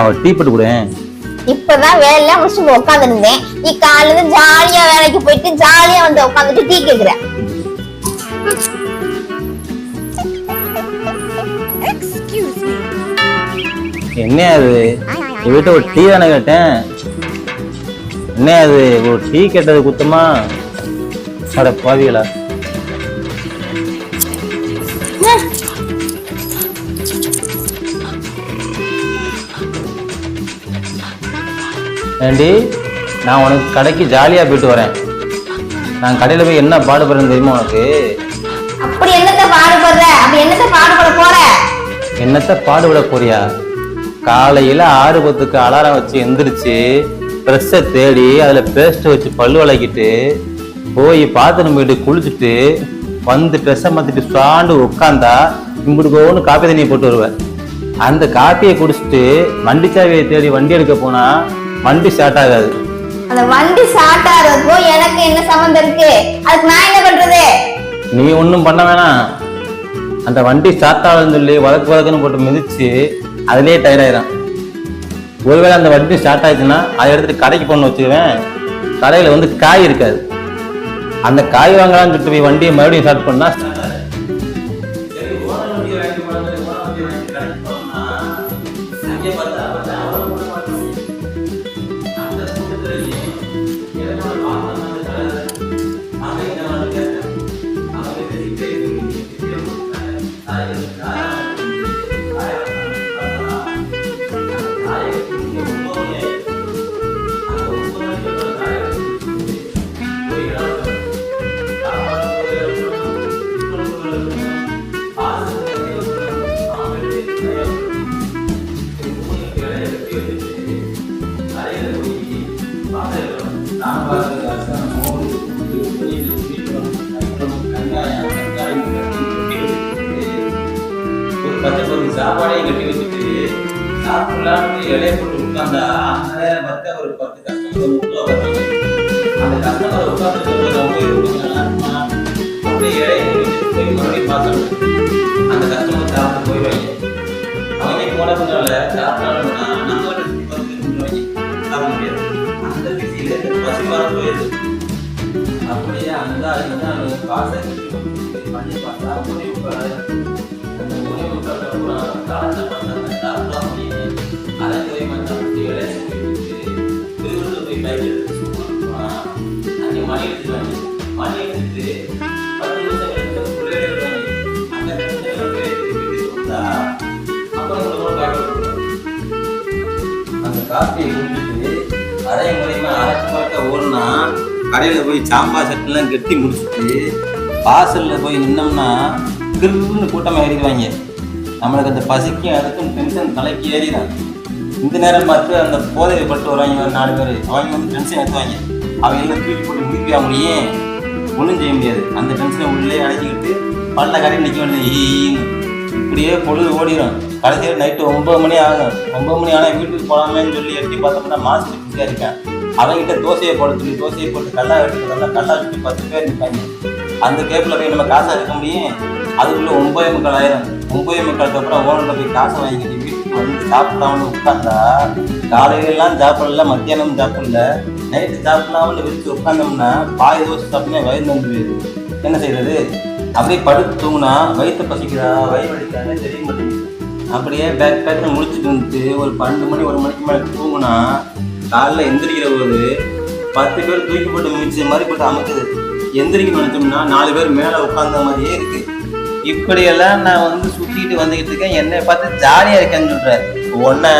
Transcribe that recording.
ஒரு டீ போட்டு கூட. இப்பதான் வேலையெல்லாம் முடிச்சு உட்காந்து இருந்தேன். நீ காலையில ஜாலியா வேலைக்கு போயிட்டு ஜாலியா வந்து உட்காந்துட்டு டீ கேக்குற. என்ன அது வீட்டு ஒரு டீ தானே கேட்டேன். என்ன அது ஒரு டீ கேட்டது குத்தமா? அட பாவிகளா. ஏண்டி நான் உனக்கு கடைக்கு ஜாலியா போயிட்டு வரேன். நான் கடையில போய் என்ன பாடுபடுறேன்னு தெரியுமா உனக்கு? அப்படி என்னத்த பாடுபடுற? அப்படி என்னத்த பாடுபட போற? என்னத்த பாடுபட போறியா? காலையில 6:10க்கு அலாரம் வச்சு எந்திரிச்சு ப்ரெஷ்ஷை தேடி அதுல பேஸ்ட் வச்சு பல்லு விளக்கிட்டு போய் பாத்திரம் போயிட்டு குளிச்சுட்டு வந்து ட்ரெஸ்ஸை மாத்திட்டு சாண்டு உட்காந்தா இம்புடுக்கோன்னு காப்பி தண்ணியை போட்டு வருவேன். அந்த காப்பியை குடிச்சிட்டு வண்டி சாவியை தேடி வண்டி எடுக்க போனா வண்டி ஸ்டார்ட் ஆகாது. அந்த வண்டி ஸ்டார்ட் ஆகிறதுக்கும் எனக்கு என்ன சம்பந்தம் இருக்கு? அதுக்கு நான் என்ன பண்றது? நீ ஒன்றும் பண்ண வேணாம். அந்த வண்டி ஸ்டார்ட் ஆகுதுன்னு சொல்லி வதக்குன்னு போட்டு மிதிச்சு அதுலேயே டயர் ஆயிடும். ஒருவேளை அந்த வண்டி ஸ்டார்ட் ஆயிடுச்சுன்னா அதை எடுத்துட்டு கடைக்கு போகணும்னு வச்சுக்குவேன். கடையில் வந்து காய் இருக்காது. அந்த காய் வாங்கலாம்னு சொல்லிட்டு போய் வண்டியை மறுபடியும் ஸ்டார்ட் பண்ணா சாப்பாடையும் கட்டி வச்சுட்டு சாப்பிடலான்னு இலைய போட்டு உட்காந்தா அந்த ஒரு 10 கஸ்டமர் வருவாங்க. அந்த கஸ்டமர் உட்காந்துட்டு அப்படியே இலைய வச்சுட்டு போய் மறுபடியும் பார்க்கணும். அந்த கஸ்டமர் சாப்பிட்டு போயிடுவாங்க. அவங்க போன பின்னால சாப்பிடலாம்னா நம்ம சாப்பிட முடியாது. அந்த பிஸியில பசிப்பான போயிடுது. அப்படியே அந்த காசை பண்ணி பார்த்தா காப்பியை குடிச்சிட்டு அரை முறையுமா அரைக்கு மறக்க ஓடுனா கடையில போய் சாம்பார் சட்டெல்லாம் கட்டி முடிச்சுட்டு வாசல்ல போய் நின்னோம்னா கிருன்னு கூட்டமா ஏறிடுவாங்க. நம்மளுக்கு அந்த பசிக்கும் அதுக்கும் டென்ஷன் தலைக்கு ஏறிடும். இந்த நேரம் பார்த்து அந்த போதையை பட்டு வருவாங்க 4 பேர். அவங்க வந்து டென்ஷன் எடுத்துவாங்க. அவங்க எல்லாம் தூக்கி போட்டு முடிக்க முடியும், ஒன்றும் செய்ய முடியாது. அந்த டென்ஷனை உள்ளே அடைச்சிக்கிட்டு பல்ல கடையில் நிற்க வேண்டியது. இப்படியே பொழுது ஓடிடும். கடைசியில் நைட்டு 9 மணி ஆகும். 9 மணி ஆனால் வீட்டுக்கு போகலாமேன்னு சொல்லி எட்டி பார்த்தோம்னா மாஸ்டர் பிஸியாக இருக்கேன். அவங்ககிட்ட தோசையை போட்டு கல்லா எடுத்துக்கிறதா கல்லா சுற்றி 10 பேர் நிற்பாங்க. அந்த கேப்பில் போய் நம்ம காசாக இருக்க முடியும். அதுக்குள்ளே 9:45 ஆயிரம். 9:45 அப்புறம் ஓனர்கிட்ட போய் காசை வாங்கிக்கிட்டு வீட்டுக்கு வந்து சாப்பிடலாம்னு உட்காந்தா காலையிலலாம் சாப்பிடல, மத்தியானம் சாப்பிடல, நைட்டு சாப்பிடலாம்னு விரிச்சு உட்காந்தோம்னா பாய் தோசை சாப்பிட்டே வயிறு வந்து போயிடுது. என்ன செய்யறது? அப்படியே படுத்து தூங்கினா வயிற்று பசிக்குதா வயிறு வலிக்கானே தெரிய மாட்டேங்குது. அப்படியே பேக்னு முடிச்சுட்டு வந்துட்டு ஒரு 12 மணி 1 மணிக்கு மேலே தூங்கினா காலைல எந்திரிக்கிற போது 10 பேர் தூக்கி போட்டு மிச்ச மாதிரி போட்டு அமைக்குது. எந்திரிக்க நினைச்சோம்னா 4 பேர் மேலே உட்கார்ந்த மாதிரியே இருக்கு. இப்படியெல்லாம் நான் வந்து சுற்றிட்டு வந்துக்கிட்டு இருக்கேன். என்னை பார்த்து ஜாலியாக இருக்கேன்னு சொல்கிறேன். ஒன்றை